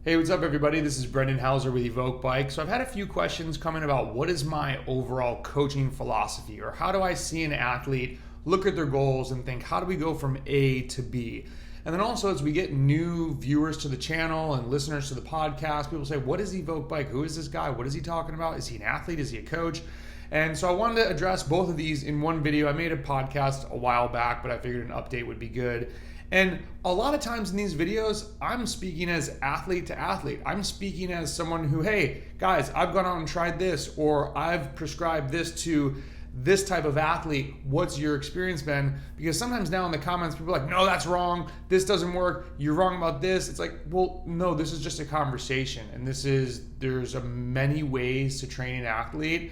Hey, what's up, everybody? This is Brendan Hauser with EVOQ Bike. So I've had a few questions coming about what is my overall coaching philosophy, or how do I see an athlete look at their goals and think, how do we go from A to B? And then also, as we get new viewers to the channel and listeners to the podcast, people say, what is EVOQ Bike? Who is this guy? What is he talking about? Is he an athlete? Is he a coach? And so I wanted to address both of these in one video. I made a podcast a while back, but I figured an update would be good. And a lot of times in these videos, I'm speaking as athlete to athlete. I'm speaking as someone who, hey, guys, I've gone out and tried this, or I've prescribed this to this type of athlete. What's your experience been? Because sometimes now in the comments, people are like, no, that's wrong. This doesn't work. You're wrong about this. It's like, well, no, this is just a conversation. And there's many ways to train an athlete.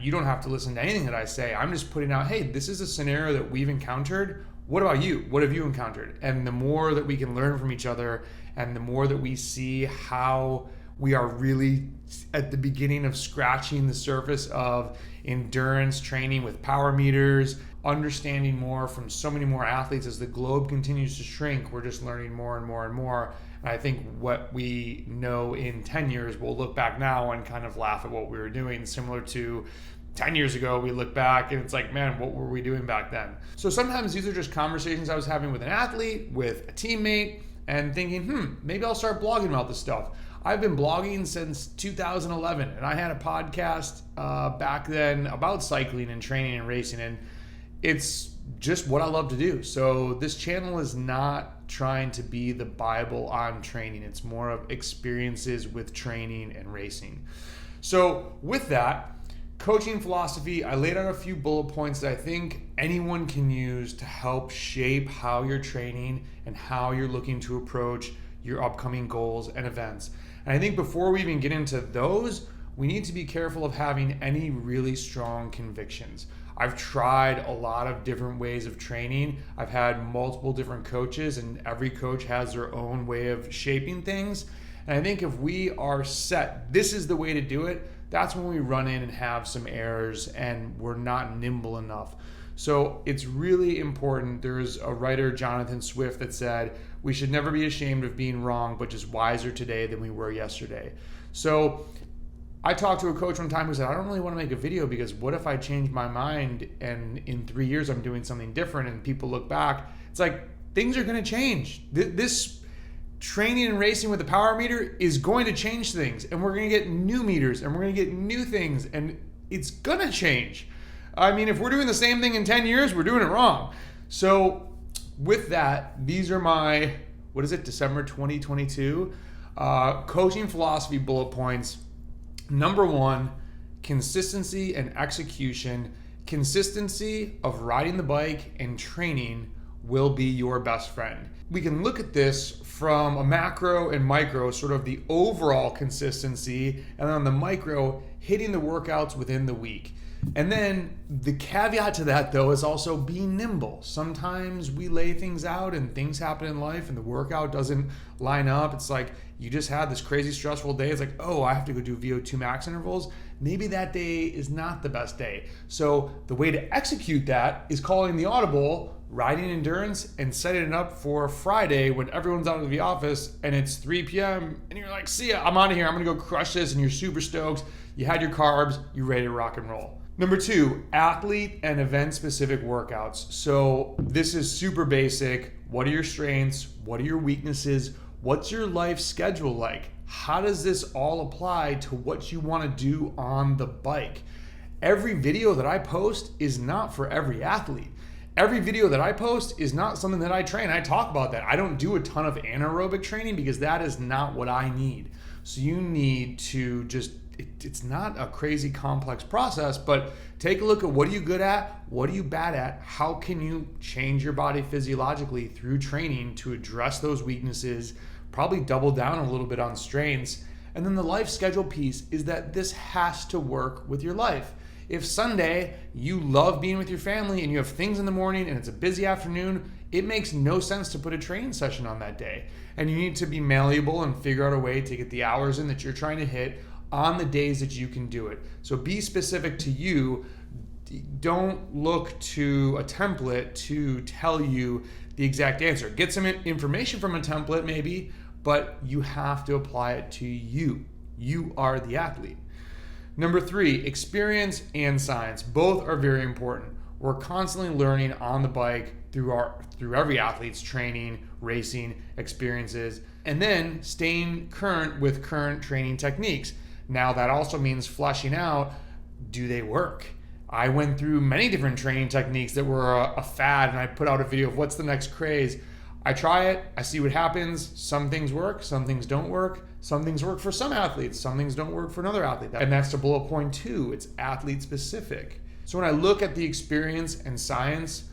You don't have to listen to anything that I say. I'm just putting out, hey, this is a scenario that we've encountered. What about you? What have you encountered? And the more that we can learn from each other, and the more that we see how we are really at the beginning of scratching the surface of endurance training with power meters, understanding more from so many more athletes as the globe continues to shrink, we're just learning more and more and more. And I think what we know in 10 years, we'll look back now and kind of laugh at what we were doing, similar to 10 years ago, we look back and it's like, man, what were we doing back then? So sometimes these are just conversations I was having with an athlete, with a teammate, and thinking, maybe I'll start blogging about this stuff. I've been blogging since 2011, and I had a podcast back then about cycling and training and racing, and it's just what I love to do. So this channel is not trying to be the Bible on training. It's more of experiences with training and racing. So with that, coaching philosophy, I laid out a few bullet points that I think anyone can use to help shape how you're training and how you're looking to approach your upcoming goals and events. And I think before we even get into those, we need to be careful of having any really strong convictions. I've tried a lot of different ways of training. I've had multiple different coaches, and every coach has their own way of shaping things. And I think if we are set, this is the way to do it, that's when we run in and have some errors and we're not nimble enough. So it's really important. There's a writer, Jonathan Swift, that said, we should never be ashamed of being wrong, but just wiser today than we were yesterday. So I talked to a coach one time who said, I don't really want to make a video because what if I change my mind and in 3 years I'm doing something different and people look back? It's like, things are going to change. This training and racing with the power meter is going to change things, and we're going to get new meters and we're going to get new things, and it's going to change. I mean, if we're doing the same thing in 10 years, we're doing it wrong. So with that, these are my, December 2022 coaching philosophy bullet points. Number one, consistency and execution. Consistency of riding the bike and training will be your best friend. We can look at this from a macro and micro, sort of the overall consistency, and then on the micro, hitting the workouts within the week. And then the caveat to that, though, is also being nimble. Sometimes we lay things out and things happen in life and the workout doesn't line up. It's like you just had this crazy stressful day. It's like, oh, I have to go do VO2 max intervals. Maybe that day is not the best day. So the way to execute that is calling the audible, riding endurance, and setting it up for Friday when everyone's out of the office and it's 3 p.m. and you're like, see ya, I'm out of here. I'm going to go crush this. And you're super stoked. You had your carbs. You're ready to rock and roll. Number two, athlete and event-specific workouts. So this is super basic. What are your strengths? What are your weaknesses? What's your life schedule like? How does this all apply to what you want to do on the bike? Every video that I post is not for every athlete. Every video that I post is not something that I train. I talk about that. I don't do a ton of anaerobic training because that is not what I need. So you need to just, it's not a crazy complex process, but take a look at what are you good at? What are you bad at? How can you change your body physiologically through training to address those weaknesses, probably double down a little bit on strengths. And then the life schedule piece is that this has to work with your life. If Sunday you love being with your family and you have things in the morning and it's a busy afternoon, it makes no sense to put a training session on that day. And you need to be malleable and figure out a way to get the hours in that you're trying to hit on the days that you can do it. So be specific to you. Don't look to a template to tell you the exact answer. Get some information from a template maybe, but you have to apply it to you. You are the athlete. Number 3, experience and science. Both are very important. We're constantly learning on the bike through every athlete's training, racing, experiences, and then staying current with current training techniques. Now that also means fleshing out, do they work? I went through many different training techniques that were a fad, and I put out a video of what's the next craze. I try it, I see what happens. Some things work, some things don't work. Some things work for some athletes, some things don't work for another athlete. And that's to bullet point 2, it's athlete specific. So when I look at the experience and science,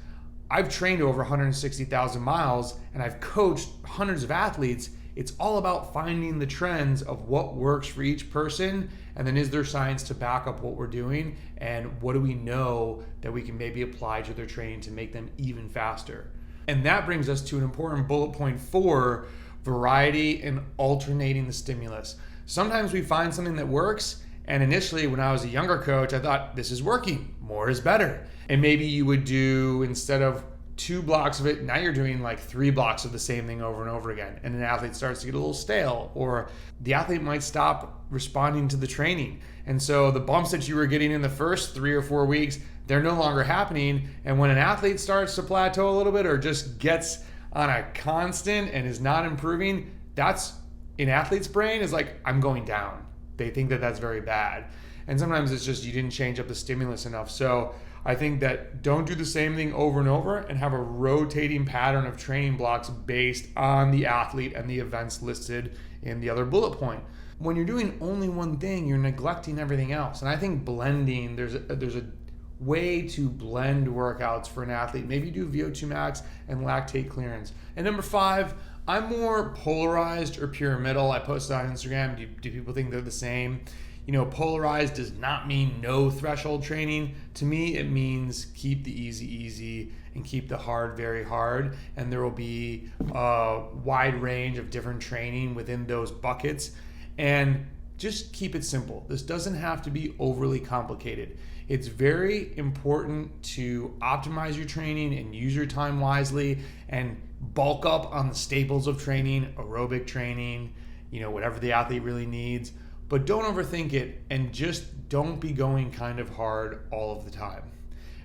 I've trained over 160,000 miles and I've coached hundreds of athletes. It's all about finding the trends of what works for each person, and then is there science to back up what we're doing, and what do we know that we can maybe apply to their training to make them even faster. And that brings us to an important bullet point 4, variety and alternating the stimulus. Sometimes we find something that works, and initially when I was a younger coach, I thought this is working, more is better. And maybe you would do, instead of 2 blocks of it, now you're doing like 3 blocks of the same thing over and over again. And an athlete starts to get a little stale, or the athlete might stop responding to the training. And so the bumps that you were getting in the first 3 or 4 weeks, they're no longer happening. And when an athlete starts to plateau a little bit or just gets on a constant and is not improving, that's, an athlete's brain is like, I'm going down. They think that that's very bad. And sometimes it's just you didn't change up the stimulus enough. So I think that don't do the same thing over and over, and have a rotating pattern of training blocks based on the athlete and the events listed in the other bullet point. When you're doing only one thing, you're neglecting everything else. And I think blending, there's a way to blend workouts for an athlete. Maybe do VO2 max and lactate clearance. And number 5, I'm more polarized or pyramidal. I posted on Instagram. Do people think they're the same? You know, polarized does not mean no threshold training. To me, it means keep the easy and keep the hard very hard. And there will be a wide range of different training within those buckets. And just keep it simple. This doesn't have to be overly complicated. It's very important to optimize your training and use your time wisely and bulk up on the staples of training, aerobic training, whatever the athlete really needs. But don't overthink it, and just don't be going kind of hard all of the time.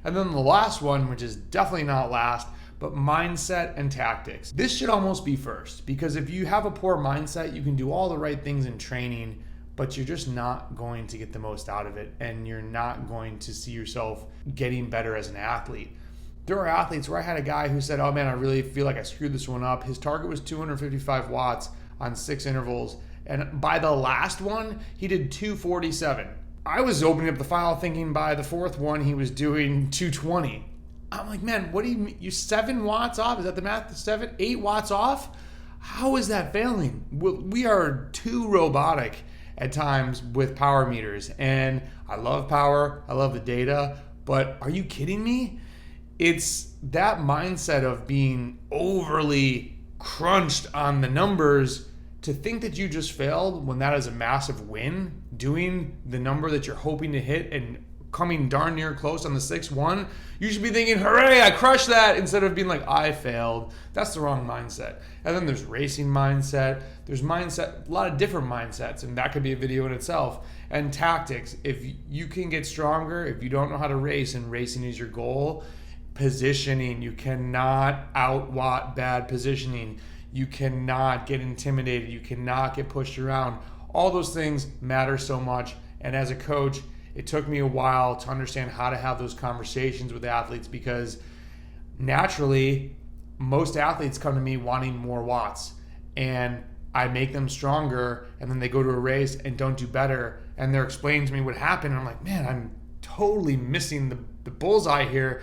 And then the last one, which is definitely not last, but mindset and tactics. This should almost be first, because if you have a poor mindset, you can do all the right things in training, but you're just not going to get the most out of it, and you're not going to see yourself getting better as an athlete. There are athletes where I had a guy who said, oh man, I really feel like I screwed this one up. His target was 255 watts on 6 intervals. And by the last one, he did 247. I was opening up the file thinking by the 4th one, he was doing 220. I'm like, man, what do you mean? You're 7 watts off? Is that the math? 8 watts off? How is that failing? We are too robotic at times with power meters. And I love power. I love the data. But are you kidding me? It's that mindset of being overly crunched on the numbers to think that you just failed when that is a massive win, doing the number that you're hoping to hit and coming darn near close on the 6th one. You should be thinking, hooray, I crushed that, instead of being like, I failed. That's the wrong mindset. And then there's racing mindset. There's mindset, a lot of different mindsets, and that could be a video in itself. And tactics. If you can get stronger, if you don't know how to race and racing is your goal, positioning, you cannot out-watt bad positioning. You cannot get intimidated. You cannot get pushed around. All those things matter so much. And as a coach, it took me a while to understand how to have those conversations with athletes, because naturally, most athletes come to me wanting more watts. And I make them stronger, and then they go to a race and don't do better. And they're explaining to me what happened. And I'm like, man, I'm totally missing the bullseye here.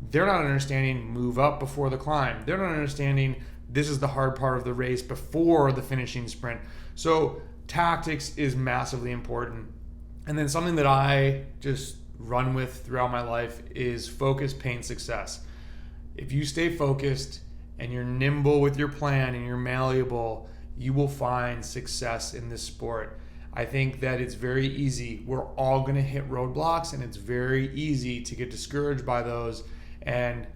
They're not understanding move up before the climb. They're not understanding this is the hard part of the race before the finishing sprint. So tactics is massively important. And then something that I just run with throughout my life is focus, pain, success. If you stay focused and you're nimble with your plan and you're malleable, you will find success in this sport. I think that it's very easy. We're all going to hit roadblocks, and it's very easy to get discouraged by those. And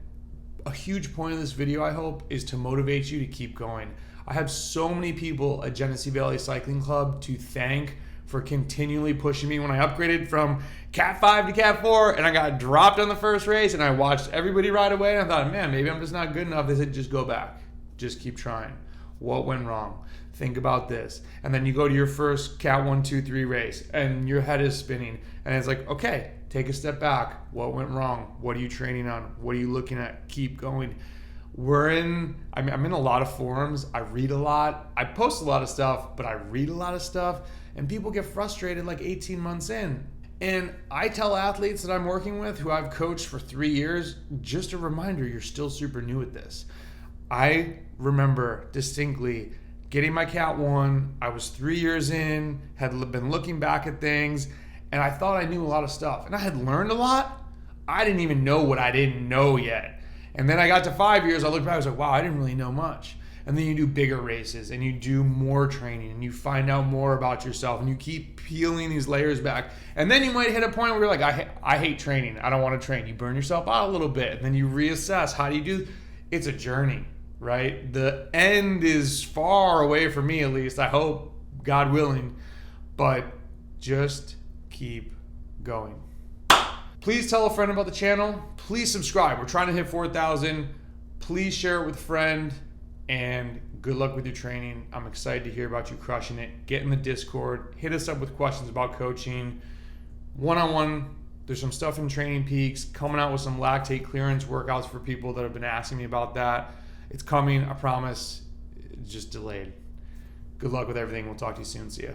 a huge point of this video, I hope, is to motivate you to keep going. I have so many people at Genesee Valley Cycling Club to thank for continually pushing me when I upgraded from Cat 5 to Cat 4 and I got dropped on the first race and I watched everybody ride away and I thought, man, maybe I'm just not good enough. They said, just go back. Just keep trying. What went wrong? Think about this. And then you go to your first Cat 1, 2, 3 race and your head is spinning and it's like, okay, take a step back. What went wrong? What are you training on? What are you looking at? Keep going. I'm in a lot of forums. I read a lot. I post a lot of stuff, but I read a lot of stuff and people get frustrated like 18 months in. And I tell athletes that I'm working with who I've coached for 3 years, just a reminder, you're still super new at this. I remember distinctly getting my Cat 1. I was 3 years in, had been looking back at things, and I thought I knew a lot of stuff. And I had learned a lot. I didn't even know what I didn't know yet. And then I got to 5 years, I looked back, I was like, wow, I didn't really know much. And then you do bigger races and you do more training and you find out more about yourself and you keep peeling these layers back. And then you might hit a point where you're like, I hate training. I don't want to train. You burn yourself out a little bit and then you reassess. How do you do? It's a journey, right? The end is far away from me, at least. I hope, God willing, but just keep going. Please tell a friend about the channel. Please subscribe. We're trying to hit 4,000. Please share it with a friend. And good luck with your training. I'm excited to hear about you crushing it. Get in the Discord. Hit us up with questions about coaching. One-on-one, there's some stuff in Training Peaks. Coming out with some lactate clearance workouts for people that have been asking me about that. It's coming, I promise. It's just delayed. Good luck with everything. We'll talk to you soon. See ya.